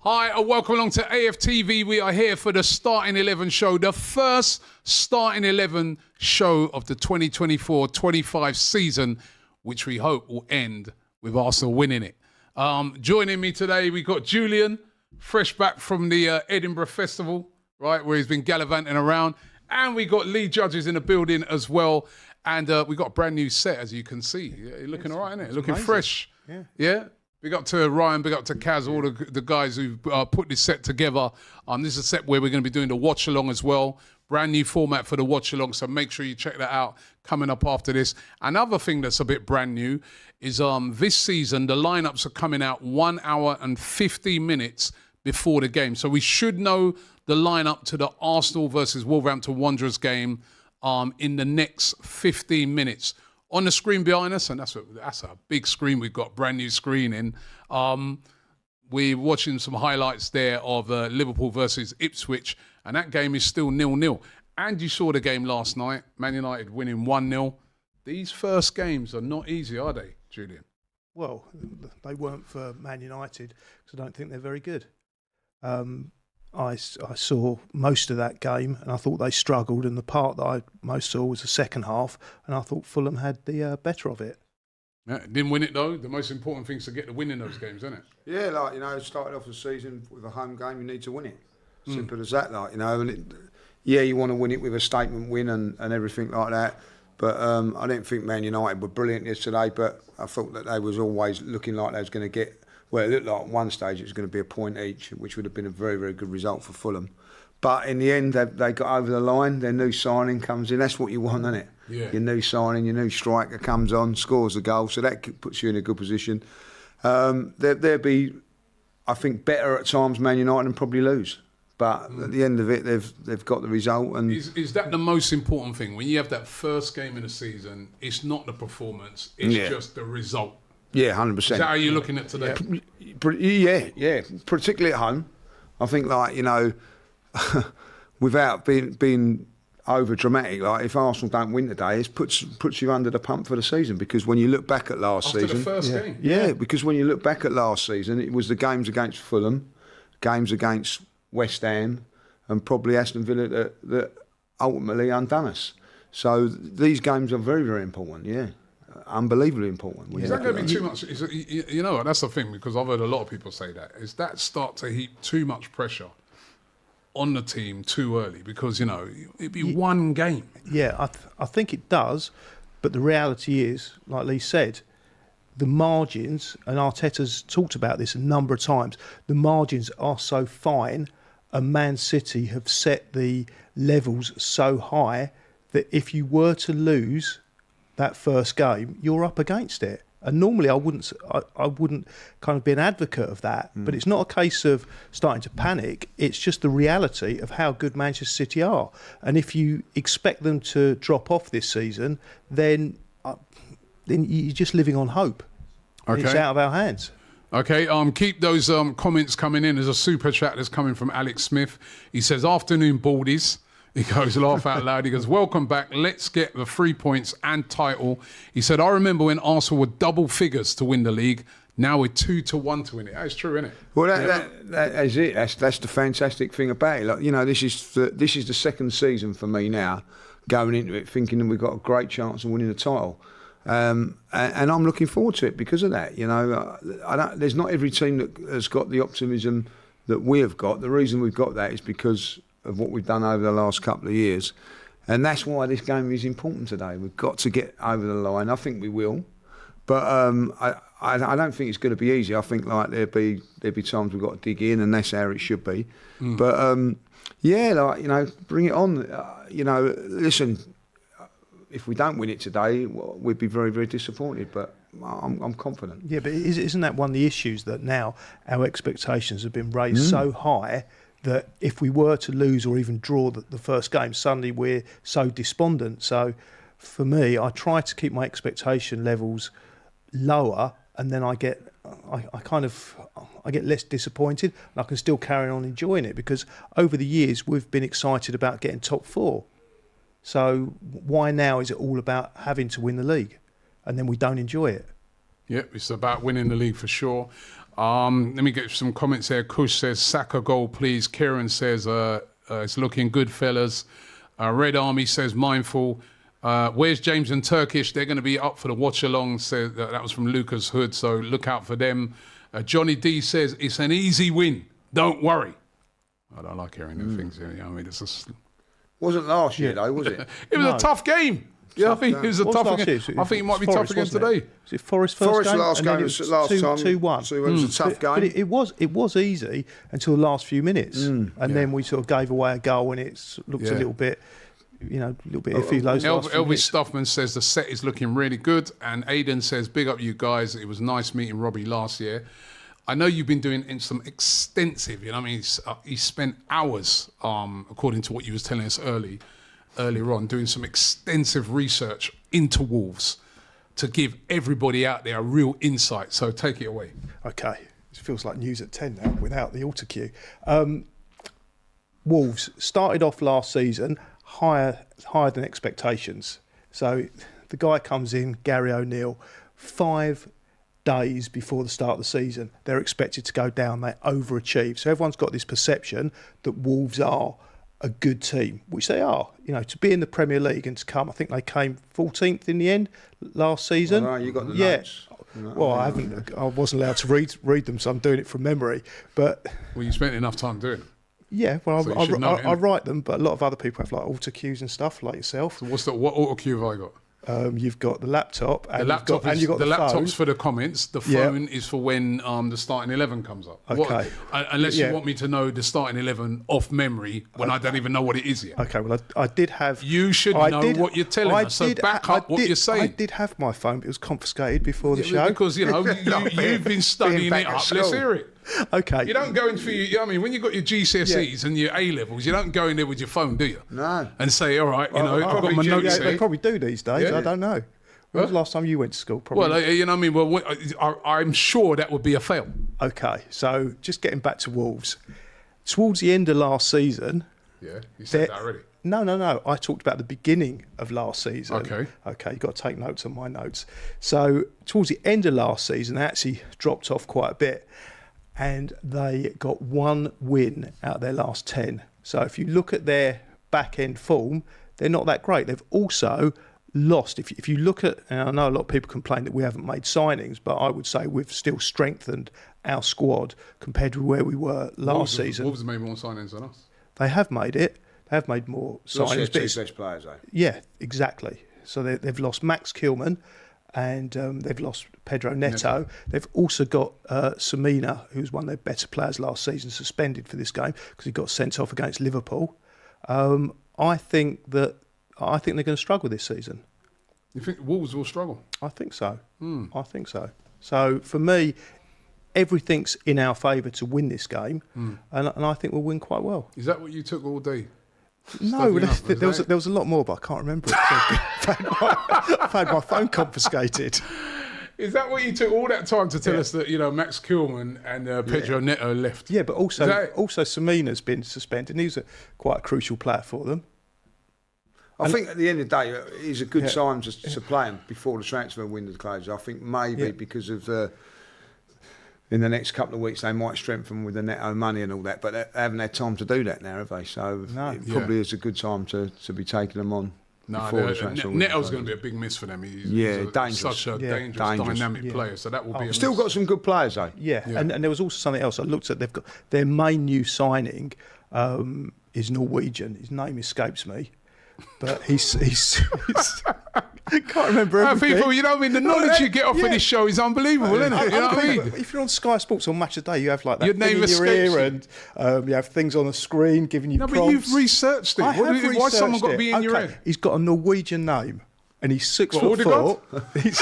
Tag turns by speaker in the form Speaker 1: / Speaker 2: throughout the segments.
Speaker 1: Hi, and welcome along to AFTV. We are here for the Starting 11 show, the first Starting 11 show of the 2024-25 season, which we hope will end with Arsenal winning it. Joining me today, we got Julian, fresh back from the Edinburgh Festival, right, where he's been gallivanting around. And we got Lee Judges in the building as well. And we got a brand new set, as you can see. Yeah, you're looking all right, isn't it? Looking amazing. Fresh. Yeah? Big up to Ryan, big up to Kaz, all the guys who put this set together. This is a set where we're going to be doing the watch-along as well. Brand new format for the watch-along, so make sure you check that out coming up after this. Another thing that's a bit brand new is this season, the lineups are coming out 1 hour and 15 minutes before the game. So we should know the lineup to the Arsenal versus Wolverhampton Wanderers game in the next 15 minutes. On the screen behind us, and that's a big screen. We've got brand new screen in. We're watching some highlights there of Liverpool versus Ipswich, and that game is still 0-0. And you saw the game last night, Man United winning 1-0. These first games are not easy, are they, Julian?
Speaker 2: Well, they weren't for Man United, because I don't think they're very good. I saw most of that game and I thought they struggled, and the part that I most saw was the second half, and I thought Fulham had the better of it.
Speaker 1: Yeah, didn't win it though. The most important thing is to get the win in those games, isn't it?
Speaker 3: Yeah, started off the season with a home game, you need to win it. Simple as that, and you want to win it with a statement win and everything like that. But I didn't think Man United were brilliant yesterday, but I thought that they was always looking like they was going to get. Well, it looked like at one stage it was going to be a point each, which would have been a very, very good result for Fulham. But in the end, they got over the line. Their new signing comes in. That's what you want, isn't it?
Speaker 1: Yeah.
Speaker 3: Your new signing, your new striker comes on, scores a goal, so that puts you in a good position. They'll be, I think, better at times, Man United, and probably lose. But at the end of it, they've got the result. And
Speaker 1: is that the most important thing? When you have that first game in the season, it's not the performance, it's just the result.
Speaker 3: Yeah, 100%.
Speaker 1: Is that how you're looking at today?
Speaker 3: Yeah. Particularly at home. I think, without being over dramatic, if Arsenal don't win today, it puts you under the pump for the season. Because when you look back at last season,
Speaker 1: after the first game,
Speaker 3: because when you look back at last season, it was the games against Fulham, games against West Ham, and probably Aston Villa that ultimately undone us. So these games are very, very important. Yeah. Unbelievably important.
Speaker 1: Is that going to be too much? That's the thing, because I've heard a lot of people say that. Is that start to heap too much pressure on the team too early? Because, it'd be one game.
Speaker 2: Yeah, I think it does. But the reality is, like Lee said, the margins, and Arteta's talked about this a number of times, the margins are so fine, and Man City have set the levels so high that if you were to lose that first game, you're up against it. And normally I wouldn't kind of be an advocate of that, but it's not a case of starting to panic. It's just the reality of how good Manchester City are. And if you expect them to drop off this season, then you're just living on hope. Okay. It's out of our hands.
Speaker 1: Okay, keep those comments coming in. There's a super chat that's coming from Alex Smith. He says, "Afternoon, Baldies." He goes, laugh out loud. He goes, "Welcome back. Let's get the 3 points and title." He said, "I remember when Arsenal were double figures to win the league. Now we're 2-1 to win it." That's true, isn't it?
Speaker 3: Well, that is it. That's the fantastic thing about it. This is the second season for me now, going into it thinking that we've got a great chance of winning the title. And I'm looking forward to it because of that. There's not every team that has got the optimism that we have got. The reason we've got that is because of what we've done over the last couple of years, and that's why this game is important today. We've got to get over the line. I think we will, but I don't think it's going to be easy. I think there'll be times we've got to dig in, and that's how it should be. But bring it on. Listen, if we don't win it today, we'd be very, very disappointed. But I'm confident.
Speaker 2: Yeah, but isn't that one of the issues, that now our expectations have been raised so high that if we were to lose or even draw the first game, suddenly we're so despondent. So for me, I try to keep my expectation levels lower, and then I get less disappointed, and I can still carry on enjoying it, because over the years we've been excited about getting top four. So why now is it all about having to win the league, and then we don't enjoy it?
Speaker 1: Yep, it's about winning the league for sure. Let me get some comments here. Kush says, Saka goal, please. Kieran says, it's looking good, fellas. Red Army says, mindful. Where's James and Turkish? They're going to be up for the watch-along. Says, that was from Lucas Hood, so look out for them. Johnny D says, it's an easy win. Don't worry. I don't like hearing them things. You know, I mean, it's just...
Speaker 3: Wasn't last year, though, was it?
Speaker 1: It was a tough game. Yeah, I think it was a tough game. I think it might be tough again today.
Speaker 2: Was it Forest first game?
Speaker 3: Last game was last time.
Speaker 2: 2-1.
Speaker 3: So it was a tough game.
Speaker 2: But it was easy until the last few minutes. And then we sort of gave away a goal and it looked a little bit... You know, a little bit iffy.
Speaker 1: Elvis Stuffman says the set is looking really good, and Aidan says, "Big up you guys. It was nice meeting Robbie last year. I know you've been doing some extensive. You know, I mean, he spent hours, according to what you was telling us earlier on, doing some extensive research into Wolves to give everybody out there a real insight. So take it away."
Speaker 2: Okay, it feels like news at 10 now without the auto cue. Wolves started off last season higher than expectations. So the guy comes in, Gary O'Neill, 5 days before the start of the season. They're expected to go down. They overachieve. So everyone's got this perception that Wolves are a good team, which they are. You know, to be in the Premier League and to come, I think they came 14th in the end last season.
Speaker 3: Well, no, you got the notes.
Speaker 2: Well, I wasn't allowed to read them, so I'm doing it from memory. But
Speaker 1: well, you spent enough time doing it.
Speaker 2: Yeah, well, so I write them, but a lot of other people have like auto cues and stuff, like yourself.
Speaker 1: So what auto cue have I got?
Speaker 2: You've got the laptop, and
Speaker 1: you've got the laptop's
Speaker 2: phone.
Speaker 1: for the comments. The phone is for when the starting 11 comes up.
Speaker 2: Okay.
Speaker 1: Unless you want me to know the starting 11 off memory when I don't even know what it is yet.
Speaker 2: Okay, well, I did have...
Speaker 1: You should know what you're telling us, so back up what you're saying.
Speaker 2: I did have my phone, but it was confiscated before the show.
Speaker 1: Because, you know, you've been studying it up. Let's hear it.
Speaker 2: Okay.
Speaker 1: You don't go in for I mean, when you've got your GCSEs and your A-levels, you don't go in there with your phone, do you?
Speaker 3: No.
Speaker 1: And say, all right, I've got my notes here.
Speaker 2: They probably do these days.
Speaker 1: Yeah.
Speaker 2: I don't know. When was the last time you went to school? Probably.
Speaker 1: Well, you know what I mean? Well, I'm sure that would be a fail.
Speaker 2: Okay, so just getting back to Wolves. Towards the end of last season...
Speaker 1: Yeah, you said that already.
Speaker 2: No. I talked about the beginning of last season.
Speaker 1: Okay,
Speaker 2: you've got to take notes on my notes. So towards the end of last season, they actually dropped off quite a bit. And they got 1 win out of their last 10. So if you look at their back-end form, they're not that great. They've also... lost. If you look at, and I know a lot of people complain that we haven't made signings, but I would say we've still strengthened our squad compared to where we were last season.
Speaker 1: Wolves have made more signings than us.
Speaker 2: They have made it. They have made more signings.
Speaker 3: Lost their 2 best players, though.
Speaker 2: Yeah, exactly. So they've lost Max Kilman and they've lost Pedro Neto. They've also got Samina, who's one of their better players last season, suspended for this game because he got sent off against Liverpool. I think they're going to struggle this season.
Speaker 1: You think Wolves will struggle?
Speaker 2: I think so. I think so. So for me, everything's in our favour to win this game, and I think we'll win quite well.
Speaker 1: Is that what you took all day?
Speaker 2: No, there was a lot more, but I can't remember it. So I've had my phone confiscated.
Speaker 1: Is that what you took all that time to tell us that, you know, Max Kilman and Pedro Neto left?
Speaker 2: Yeah, but also Samina's been suspended, and he's quite a crucial player for them.
Speaker 3: I think at the end of the day, it's a good time to play him before the transfer window closes. I think maybe because of in the next couple of weeks they might strengthen with the Neto money and all that, but they haven't had time to do that now, have they? So it probably is a good time to be taking them on.
Speaker 1: Neto's going to be a big miss for them. He's
Speaker 3: dangerous.
Speaker 1: Such a dangerous, dynamic player. So that will be.
Speaker 3: Still got some good players though.
Speaker 2: Yeah. And there was also something else. I looked at. They've got their main new signing is Norwegian. His name escapes me. But he's I can't remember everything.
Speaker 1: People, you know what I mean? The knowledge you get off of this show is unbelievable, isn't it? You know what I mean?
Speaker 2: If you're on Sky Sports on Match of the Day, you have like that
Speaker 1: your
Speaker 2: thing
Speaker 1: name
Speaker 2: in your ear and you have things on the screen giving you prompts.
Speaker 1: But you've researched it. Why someone got to be in your head?
Speaker 2: He's got a Norwegian name. And he's 6'4". He's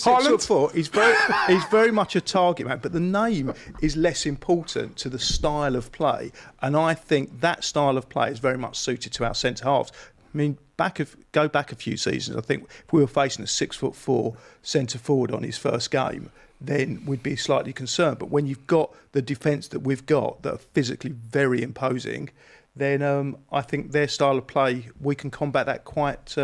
Speaker 2: 6'4". He's very much a target man, but the name is less important to the style of play. And I think that style of play is very much suited to our centre halves. I mean, go back a few seasons. I think if we were facing a 6'4" centre forward on his first game, then we'd be slightly concerned. But when you've got the defence that we've got that are physically very imposing, then I think their style of play, we can combat that quite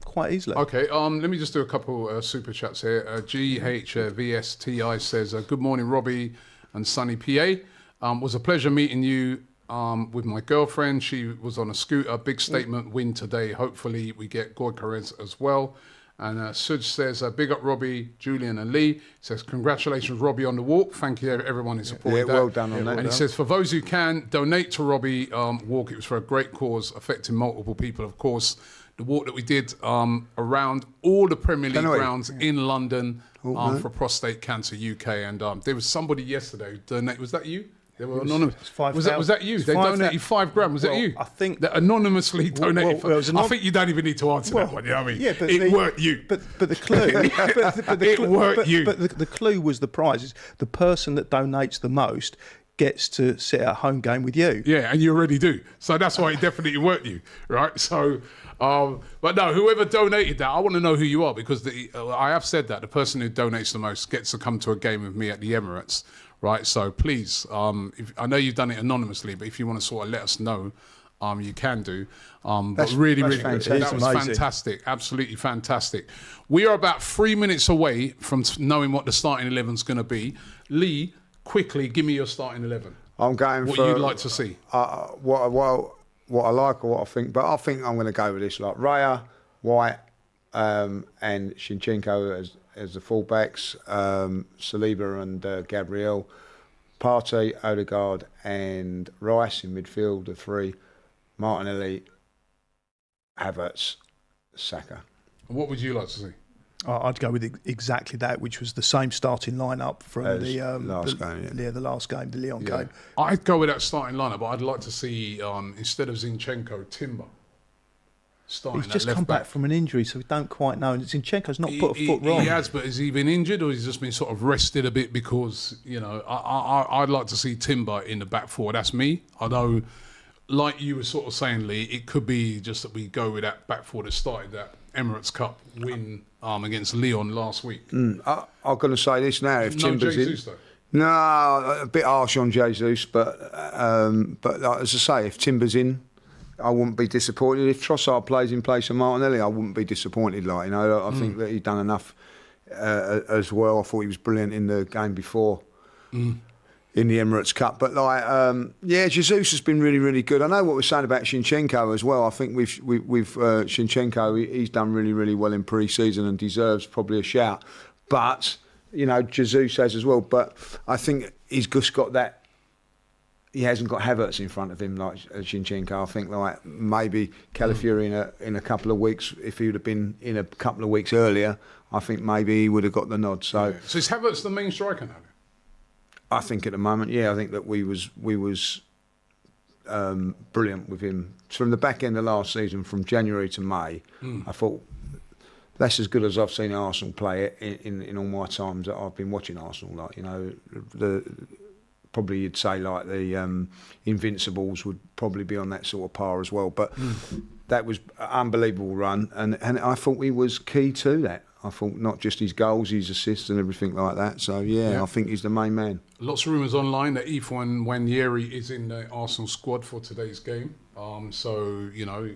Speaker 2: quite easily.
Speaker 1: Okay, let me just do a couple super chats here. GHVSTI says, good morning, Robbie and Sunny PA. Was a pleasure meeting you with my girlfriend. She was on a scooter. Big statement win today. Hopefully we get Gorkarez as well. And Suj says, big up Robbie, Julian and Lee. Says, congratulations, Robbie, on the walk. Thank you, everyone who supported that.
Speaker 3: Well done on that.
Speaker 1: And he says, for those who can, donate to Robbie walk. It was for a great cause affecting multiple people, of course. The walk that we did around all the Premier League grounds in London for Prostate Cancer UK. And there was somebody yesterday who donated. Was that you? They were anonymous. Was that you? They donated $5,000. Was that you?
Speaker 2: I think
Speaker 1: that anonymously donated. I think you don't even need to answer that one. You know what I mean?
Speaker 2: Yeah, but
Speaker 1: it weren't you.
Speaker 2: But the clue. But the clue was the prize. The person that donates the most gets to sit at a home game with you.
Speaker 1: Yeah, and you already do. So that's why it definitely weren't you, right? So, but no, whoever donated that, I want to know who you are, because I have said that the person who donates the most gets to come to a game with me at the Emirates. Right, so please, I know you've done it anonymously, but if you want to sort of let us know, you can do. But really good. That was fantastic, absolutely fantastic. We are about 3 minutes away from knowing what the starting 11 is going to be. Lee, quickly, give me your starting 11.
Speaker 3: I'm going
Speaker 1: what
Speaker 3: for
Speaker 1: you'd like to see.
Speaker 3: What I like or what I think, but I think I'm going to go with this, like Raya, White, and Shinchenko as the fullbacks, Saliba and Gabriel, Partey, Odegaard and Rice in midfield, the three, Martinelli, Havertz, Saka.
Speaker 1: What would you like to see?
Speaker 2: I'd go with exactly that, which was the same starting lineup from the last game, the Lyon game.
Speaker 1: I'd go with that starting lineup, but I'd like to see, instead of Zinchenko, Timber.
Speaker 2: He's just come back from an injury, so we don't quite know. And Zinchenko's not put a foot wrong.
Speaker 1: He has, but has he been injured, or has he just been sort of rested a bit? Because, you know, I'd like to see Timber in the back four. That's me. Although, like you were sort of saying, Lee, it could be just that we go with that back four that started that Emirates Cup win against Lyon last week.
Speaker 3: I'm going to say this now. If Timber's
Speaker 1: Jesus,
Speaker 3: in, no, a bit harsh on Jesus, but as I say, if Timber's in, I wouldn't be disappointed. If Trossard plays in place of Martinelli, I wouldn't be disappointed. Like, you know, I think that he's done enough as well. I thought he was brilliant in the game before in the Emirates Cup. But Jesus has been really, really good. I know what we're saying about Shinchenko as well. I think with Shinchenko, he's done really, really well in pre-season and deserves probably a shout. But you know, Jesus has as well. But I think he's just got that. He hasn't got Havertz in front of him like Zinchenko. I think like maybe Calafiori in a couple of weeks, if he would have been in a couple of weeks earlier, I think maybe he would have got the nod. So
Speaker 1: is Havertz the main striker now?
Speaker 3: I think at the moment, I think that we was brilliant with him from the back end of last season, from January to May. I thought that's as good as I've seen Arsenal play it in all my times that I've been watching Arsenal. Like, you know, probably you'd say like the Invincibles would probably be on that sort of par as well. But that was an unbelievable run, and I thought he was key to that. I thought not just his goals, his assists and everything like that. So, I think he's the main man.
Speaker 1: Lots of rumours online that Ethan Nwaneri is in the Arsenal squad for today's game. So, you know...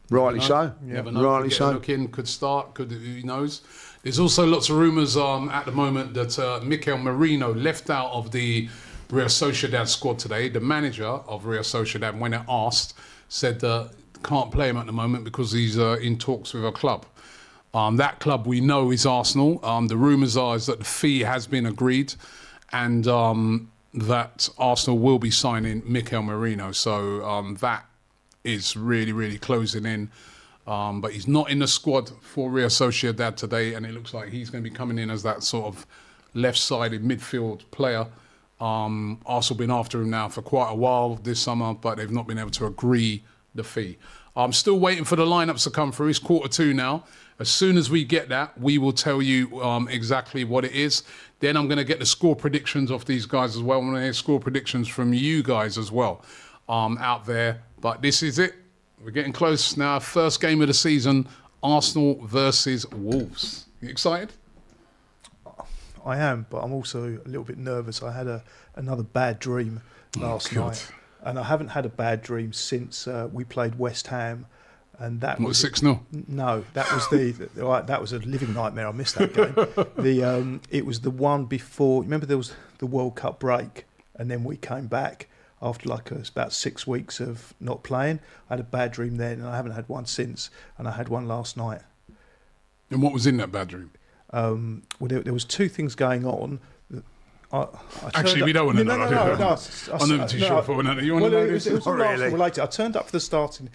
Speaker 3: rightly so.
Speaker 1: Never know.
Speaker 3: Rightly so.
Speaker 1: Look in, could start, who knows. There's also lots of rumours at the moment that Mikel Merino left out of the Real Sociedad squad today. The manager of Real Sociedad, when asked, said can't play him at the moment because he's in talks with a club. That club we know is Arsenal. The rumours are is that the fee has been agreed, and that Arsenal will be signing Mikel Merino. So that is really, really closing in. But he's not in the squad for Real Sociedad today, and it looks like he's going to be coming in as that sort of left-sided midfield player. Arsenal been after him now for quite a while this summer, but they've not been able to agree the fee. I'm still waiting for the lineups to come through. It's 2:45 now. As soon as we get that, we will tell you exactly what it is. Then I'm going to get the score predictions off these guys as well. I'm going to hear score predictions from you guys as well out there. But this is it. We're getting close now. First game of the season, Arsenal versus Wolves. You excited?
Speaker 2: I am, but I'm also a little bit nervous. I had another bad dream last night. And I haven't had a bad dream since we played West Ham and that
Speaker 1: What,
Speaker 2: was
Speaker 1: 6-0?
Speaker 2: No, that was that was a living nightmare. I missed that game. It was the one before. Remember, there was the World Cup break, and then we came back after about 6 weeks of not playing. I had a bad dream then, and I haven't had one since. And I had one last night.
Speaker 1: And what was in that bad dream?
Speaker 2: Well, there was two things going on.
Speaker 1: Actually, we don't want to know.
Speaker 2: No,
Speaker 1: I'm not too sure for that. You want to know this?
Speaker 2: It was all
Speaker 3: really
Speaker 2: related. I turned up for the starting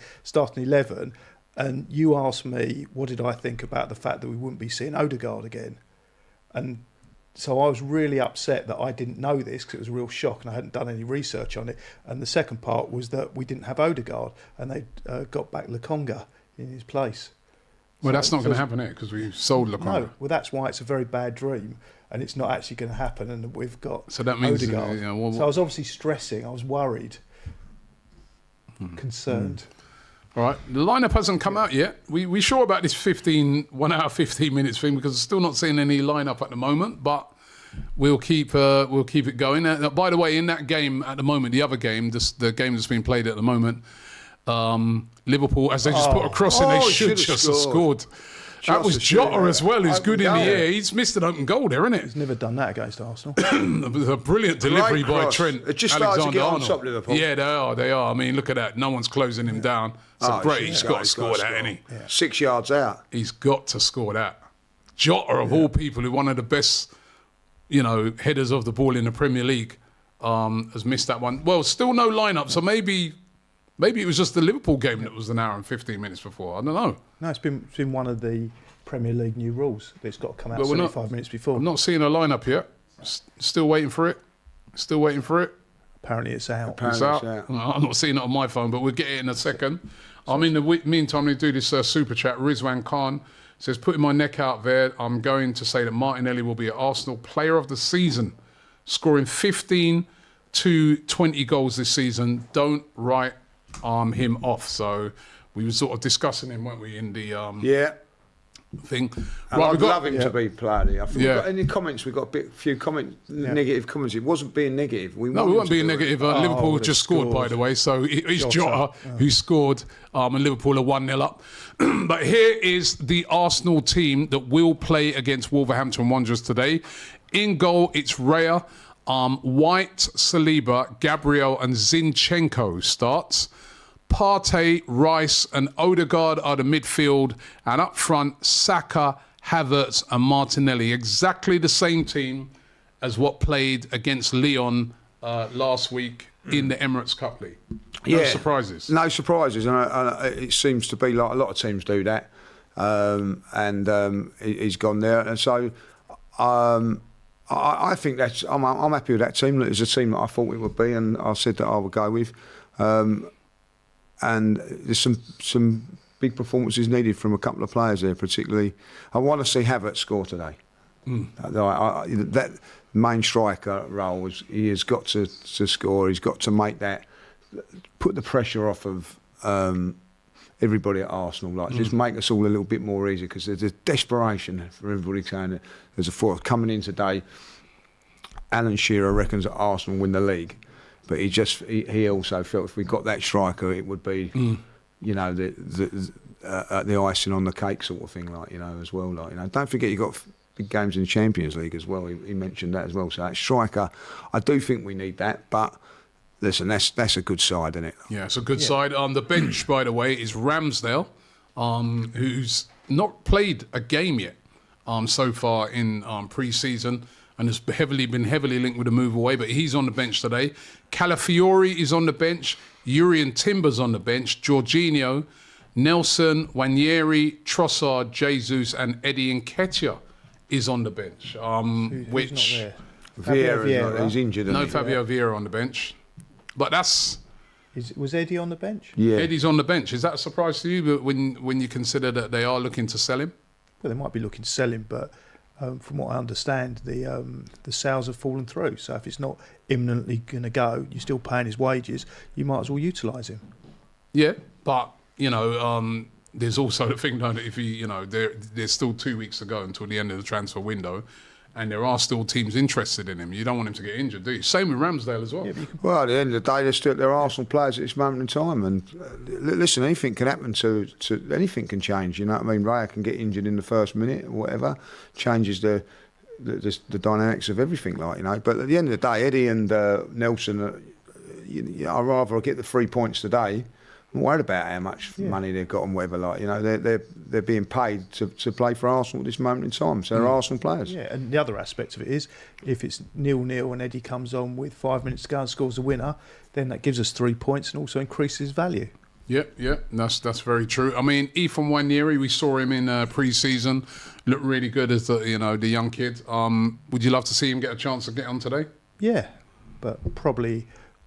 Speaker 2: 11, and you asked me what did I think about the fact that we wouldn't be seeing Odegaard again, and so I was really upset that I didn't know this because it was a real shock and I hadn't done any research on it. And the second part was that we didn't have Odegaard, and they got back Lokonga in his place.
Speaker 1: Well, that's not going to happen here because we sold Lokonga.
Speaker 2: No, well, that's why it's a very bad dream, and it's not actually going to happen. And we've got
Speaker 1: So that means
Speaker 2: Odegaard. So I was obviously stressing. I was worried, concerned.
Speaker 1: All right, the lineup hasn't come out yet. We sure about this 1 hour 15 minutes thing because I'm still not seeing any lineup at the moment. But we'll keep it going. By the way, in that game at the moment, the other game, the game that's been played at the moment, Liverpool, as they just put a cross in, they should just have scored. That was Jota as well, who's good in the air. He's missed an open goal there, isn't it?
Speaker 2: He's never done that against Arsenal.
Speaker 1: It was a brilliant delivery by
Speaker 3: cross.
Speaker 1: Trent.
Speaker 3: It just started to get on top, Liverpool.
Speaker 1: Yeah, they are. I mean, look at that. No one's closing him down. So great. He's got to score that, hasn't he?
Speaker 3: Yeah. 6 yards out.
Speaker 1: He's got to score that. Jota, of all people, who one of the best, headers of the ball in the Premier League, has missed that one. Well, still no lineup, so maybe it was just the Liverpool game that was an hour and 15 minutes before. I don't know.
Speaker 2: No, it's been one of the Premier League new rules. It's got to come out 75 minutes before.
Speaker 1: I'm not seeing a lineup yet. Still waiting for it.
Speaker 2: Apparently it's out.
Speaker 1: It's out. I'm not seeing it on my phone, but we'll get it in a second. In the meantime, we do this super chat. Rizwan Khan says, putting my neck out there, I'm going to say that Martinelli will be an Arsenal Player of the Season, scoring 15 to 20 goals this season. Don't write him off. So we were sort of discussing him, weren't we, in the thing.
Speaker 3: And I'd love him to be player. I think we've got any comments. We've got a few negative comments. It wasn't being negative. We weren't being
Speaker 1: negative. Liverpool just scored, by the way. So it's Jota who scored, and Liverpool are 1-0 up. But here is the Arsenal team that will play against Wolverhampton Wanderers today. In goal, it's Raya, White, Saliba, Gabriel, and Zinchenko starts. Partey, Rice and Odegaard are the midfield, and up front, Saka, Havertz and Martinelli. Exactly the same team as what played against Lyon last week in the Emirates Cup League. No surprises.
Speaker 3: No surprises, and it seems to be like a lot of teams do that. He's gone there, and so I think that's. I'm happy with that team. It's a team that I thought it would be, and I said that I would go with. And there's some big performances needed from a couple of players there, particularly. I want to see Havertz score today. That main striker role, he has got to score. He's got to make that, put the pressure off of everybody at Arsenal. Just make us all a little bit more easy, because there's a desperation for everybody saying that there's a fourth coming in today. Alan Shearer reckons that Arsenal win the league. But he also felt if we got that striker, it would be, the icing on the cake sort of thing, as well. Don't forget, you got big games in the Champions League as well. He mentioned that as well. So that striker, I do think we need that. But listen, that's a good side, isn't it? Yeah,
Speaker 1: it's a good side. On the bench, by the way, is Ramsdale, who's not played a game yet so far in pre-season, and has been heavily linked with a move away, but he's on the bench today. Calafiori is on the bench. Urian Timber's on the bench. Jorginho, Nelson, Wanyeri, Trossard, Jesus, and Eddie Nketiah is on the bench.
Speaker 2: Who's not there?
Speaker 3: Vieira, he's injured.
Speaker 1: No Fabio Vieira on the bench. But that's...
Speaker 2: Was Eddie on the bench?
Speaker 3: Yeah.
Speaker 1: Eddie's on the bench. Is that a surprise to you when you consider that they are looking to sell him?
Speaker 2: Well, they might be looking to sell him, but... from what I understand, the sales have fallen through. So if it's not imminently going to go, you're still paying his wages. You might as well utilise him.
Speaker 1: Yeah, but there's also the thing that if there's still 2 weeks to go until the end of the transfer window, and there are still teams interested in him. You don't want him to get injured, do you? Same with Ramsdale as well.
Speaker 2: Yeah,
Speaker 3: Well, at the end of the day, they're Arsenal players at this moment in time, and listen, anything can happen to anything can change. You know what I mean? Raya can get injured in the first minute or whatever, changes the dynamics of everything, like, you know. But at the end of the day, Eddie and Nelson, I'd rather get the 3 points today. I'm worried about how much money they've got and whatever, like, you know, they're being paid to play for Arsenal at this moment in time, so they're Arsenal players.
Speaker 2: Yeah, and the other aspect of it is, if it's 0-0 and Eddie comes on with 5 minutes to go and scores a winner, then that gives us 3 points and also increases value.
Speaker 1: Yeah, that's very true. I mean, Ethan Wanieri, we saw him in pre-season, looked really good as the young kid. Would you love to see him get a chance to get on today?
Speaker 2: Yeah, but probably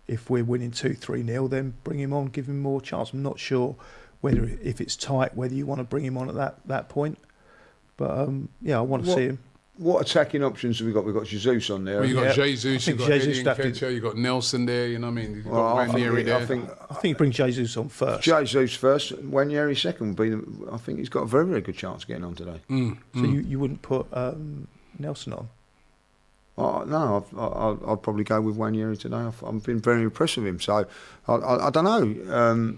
Speaker 2: if we're winning 2-3-0, then bring him on, give him more chance. I'm not sure whether, if it's tight, whether you want to bring him on at that point. But yeah, I want to see him.
Speaker 3: What attacking options have we got? We've got Jesus on there.
Speaker 1: Well, you've got Jesus, you've got
Speaker 2: Jesus
Speaker 1: Eddie Nketiah, you've got Nelson there, you know what I mean? You've got Wanieri there.
Speaker 2: I think bring Jesus on first.
Speaker 3: Jesus first, Wanieri second would be. I think he's got a very, very good chance of getting on today.
Speaker 2: So you wouldn't put Nelson on?
Speaker 3: No, I'd probably go with Wanieri today. I've been very impressed with him. So I don't know.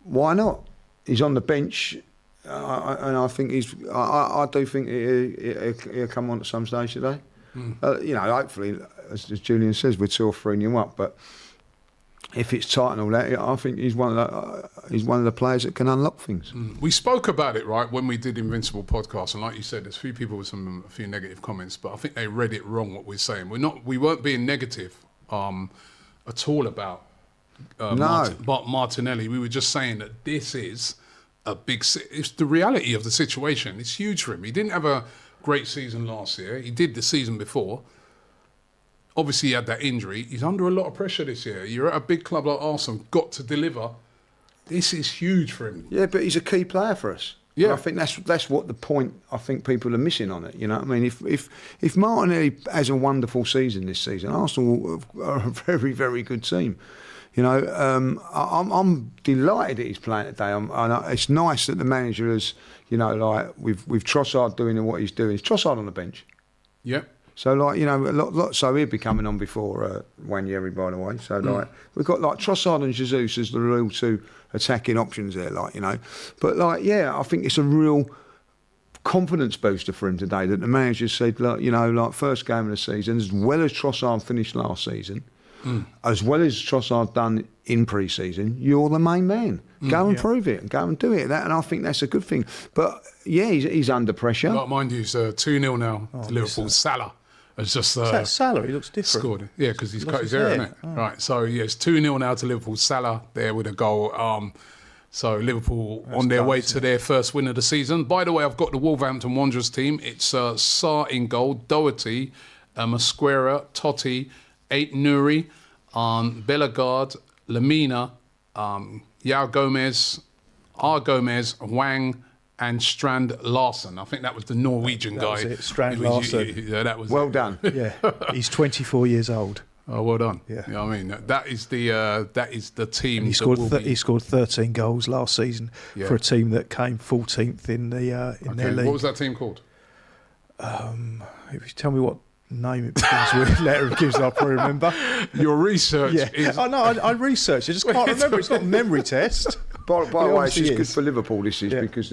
Speaker 3: Why not? He's on the bench, and I think I do think he'll come on at some stage today. You know, hopefully, as Julian says, we're 2 or 3-0 up. But if it's tight and all that, I think he's one of the players that can unlock things.
Speaker 1: We spoke about it, right, when we did Invincible podcast, and like you said, there's a few people with a few negative comments, but I think they read it wrong. What we're saying, we weren't being negative at all about Martinelli. We were just saying that this is it's the reality of the situation. It's huge for him. He didn't have a great season last year. He did the season before. Obviously, he had that injury. He's under a lot of pressure this year. You're at a big club like Arsenal, got to deliver. This is huge for him.
Speaker 3: Yeah, but he's a key player for us. Yeah, I think that's what the point I think people are missing on it. You know what I mean? If Martinelli has a wonderful season this season, Arsenal are a very, very good team. You know, I'm delighted that he's playing today. It's nice that the manager has, you know, like with Trossard doing what he's doing. Is Trossard on the bench?
Speaker 1: Yeah.
Speaker 3: So, like, you know, so he'll be coming on before Wanieri, by the way. So, like, we've got, like, Trossard and Jesus as the real 2 attacking options there, like, you know. But, like, yeah, I think it's a real confidence booster for him today that the manager said, like, you know, like, first game of the season, as well as Trossard finished last season, as well as Trossard done in pre-season, you're the main man. Go and prove it and go and do it. And I think that's a good thing. But, yeah, he's under pressure.
Speaker 1: But mind you, it's 2-0 now to Liverpool. Salah. It's just
Speaker 2: salary looks different.
Speaker 1: Scored, yeah, because he's cut his hair, isn't it? Right, so yeah, it's 2-0 now to Liverpool. Salah there with a goal. So Liverpool on their way to their first win of the season. By the way, I've got the Wolverhampton Wanderers team. It's Sarr in goal, Doherty, Mosquera, Totti, Ait-Nouri, Bellegarde, Lamina, Yao Gomez, R. Gomez, Wang, and Strand Larsen. I think that was the Norwegian guy.
Speaker 2: Was it, Strand Larsen.
Speaker 1: Yeah, that was
Speaker 3: well done.
Speaker 2: Yeah, he's 24 years old.
Speaker 1: Oh, well done.
Speaker 2: Yeah,
Speaker 1: you know what I mean, that is the team.
Speaker 2: And he scored 13 goals last season for a team that came 14th in their league.
Speaker 1: What was that team called?
Speaker 2: If you tell me what name it begins with, letter it gives, I'll probably remember.
Speaker 1: Your research is...
Speaker 2: Oh, no, I researched. I just can't remember. It's not a memory test.
Speaker 3: By the way, it's just good for Liverpool, this is, because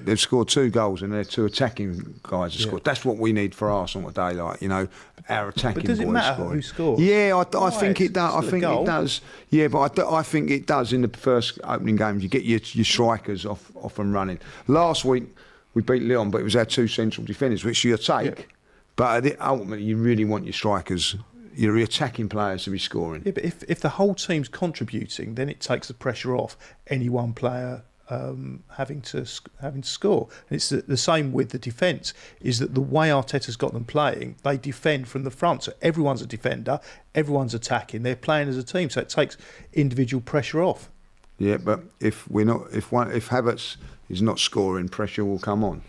Speaker 3: they've scored 2 goals and their 2 attacking guys have scored. That's what we need for Arsenal today, like, you know, our attacking boys.
Speaker 2: But does it matter who scores?
Speaker 3: Yeah, I think it does. I think it does. Yeah, but I think it does in the first opening games. You get your strikers off and running. Last week, we beat Lyon, but it was our 2 central defenders, which you take. Yeah. But ultimately, you really want your strikers, your attacking players to be scoring.
Speaker 2: Yeah, but if the whole team's contributing, then it takes the pressure off any one player having to score. And it's the same with the defence. Is that the way Arteta's got them playing? They defend from the front, so everyone's a defender, everyone's attacking. They're playing as a team, so it takes individual pressure off.
Speaker 3: Yeah, but if Havertz is not scoring, pressure will come on.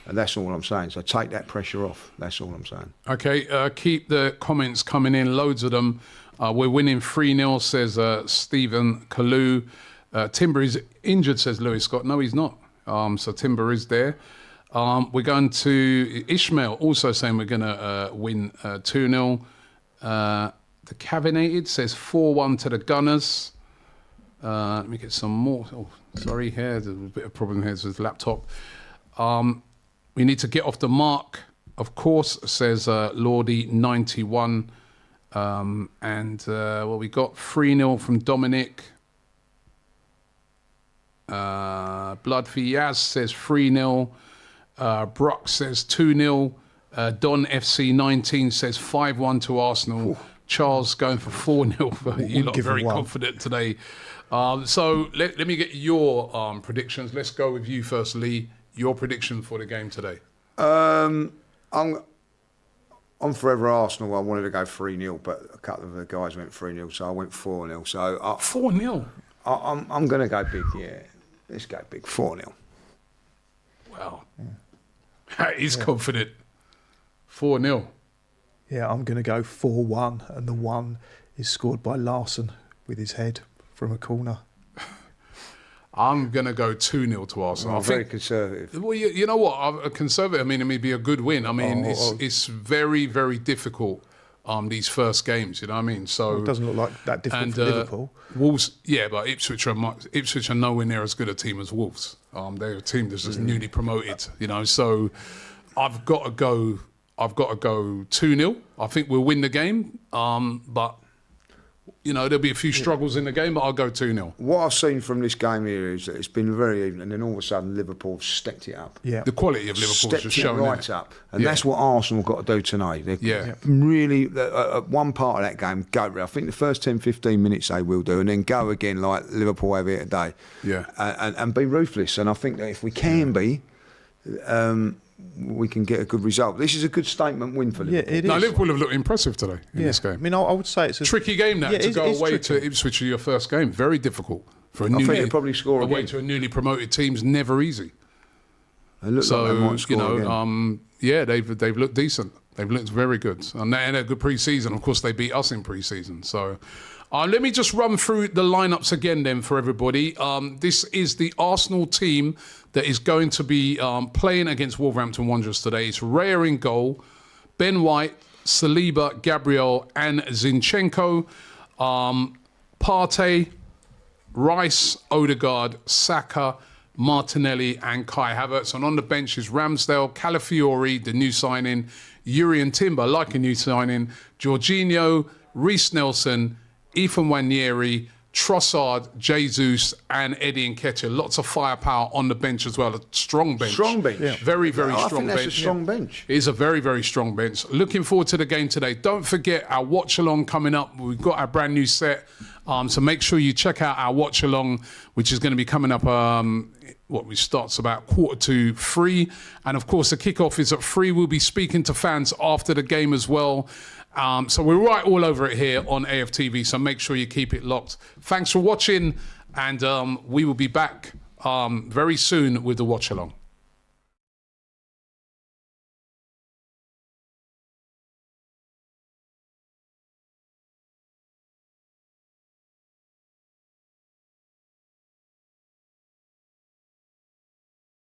Speaker 3: And that's all I'm saying. So take that pressure off. That's all I'm saying.
Speaker 1: Okay, keep the comments coming in. Loads of them. We're winning 3-0, says Stephen Kalu. Timber is injured, says Lewis Scott. No, he's not. So Timber is there. We're going to Ishmael, also saying we're going to win 2-0. The Cavinated says 4-1 to the Gunners. Let me get some more. Oh, sorry, here. There's a bit of problem here with the laptop. We need to get off the mark, of course, says Lordy 91. Well, we got 3-0 from Dominic. Blood for Yaz says 3-0. Brock says 2-0. Don FC 19 says 5-1 to Arsenal. Ooh. Charles going for 4-0. But you lot are very confident today. So let me get your predictions. Let's go with you first, Lee. Your prediction for the game today.
Speaker 3: I'm forever Arsenal. I wanted to go 3-0, but a couple of the guys went 3-0, so I went 4-0. So
Speaker 1: 4-0?
Speaker 3: I'm going to go big, yeah. Let's go big, 4-0.
Speaker 1: Wow. He's confident. 4-0.
Speaker 2: Yeah, I'm going to go 4-1, and the 1 is scored by Larson with his head from a corner.
Speaker 1: I'm going to go 2-0 to Arsenal.
Speaker 3: I'm very conservative.
Speaker 1: Well, you know what? A conservative, I mean, it may be a good win. I mean, it's very, very difficult, these first games, you know what I mean? So
Speaker 2: it doesn't look like that difficult for Liverpool.
Speaker 1: Wolves, yeah, but Ipswich are nowhere near as good a team as Wolves. They're a team that's just newly promoted, you know. So I've got to go 2-0. I think we'll win the game, but you know, there'll be a few struggles in the game, but I'll go 2-0.
Speaker 3: What I've seen from this game here is that it's been very even, and then all of a sudden Liverpool have stepped it up.
Speaker 1: Yeah, the quality of Liverpool is just showing
Speaker 3: right up, and that's what Arsenal got to do tonight. They're really one part of that game. Go. I think the first 10-15 minutes they will do, and then go again like Liverpool have here today.
Speaker 1: Yeah,
Speaker 3: and be ruthless. And I think that if we can be. We can get a good result. This is a good statement win for Liverpool.
Speaker 2: Yeah, it is.
Speaker 1: No, Liverpool have looked impressive today in this game.
Speaker 2: I mean, I would say it's a
Speaker 1: tricky game now to go away to Ipswich in your first game. Very difficult for a
Speaker 3: I think they'll probably score
Speaker 1: away
Speaker 3: again.
Speaker 1: to a newly promoted team's never easy.
Speaker 3: They look like they might score again.
Speaker 1: Yeah, they've looked decent. They've looked very good, and they had a good pre-season. Of course, they beat us in pre-season. So. Let me just run through the lineups again then for everybody. This is the Arsenal team that is going to be playing against Wolverhampton Wanderers today. It's Raya in goal, Ben White, Saliba, Gabriel and Zinchenko, Partey, Rice, Odegaard, Saka, Martinelli and Kai Havertz. And on the bench is Ramsdale, Calafiori, the new signing, Yuri and Timber, like a new signing, Jorginho, Reece Nelson, Ethan Wanieri, Trossard, Jesus and Eddie Nketiah. Lots of firepower on the bench as well. A strong bench.
Speaker 3: Strong bench.
Speaker 1: Yeah. Very, very strong
Speaker 3: I think that's
Speaker 1: bench.
Speaker 3: a strong bench.
Speaker 1: It is a very, very strong bench. Looking forward to the game today. Don't forget our watch-along coming up. We've got our brand new set. So make sure you check out our watch-along, which is going to be coming up, we starts about 2:45. And, of course, the kickoff is at 3. We'll be speaking to fans after the game as well. So we're right all over it here on AFTV, so make sure you keep it locked. Thanks for watching, and we will be back very soon with the watch-along.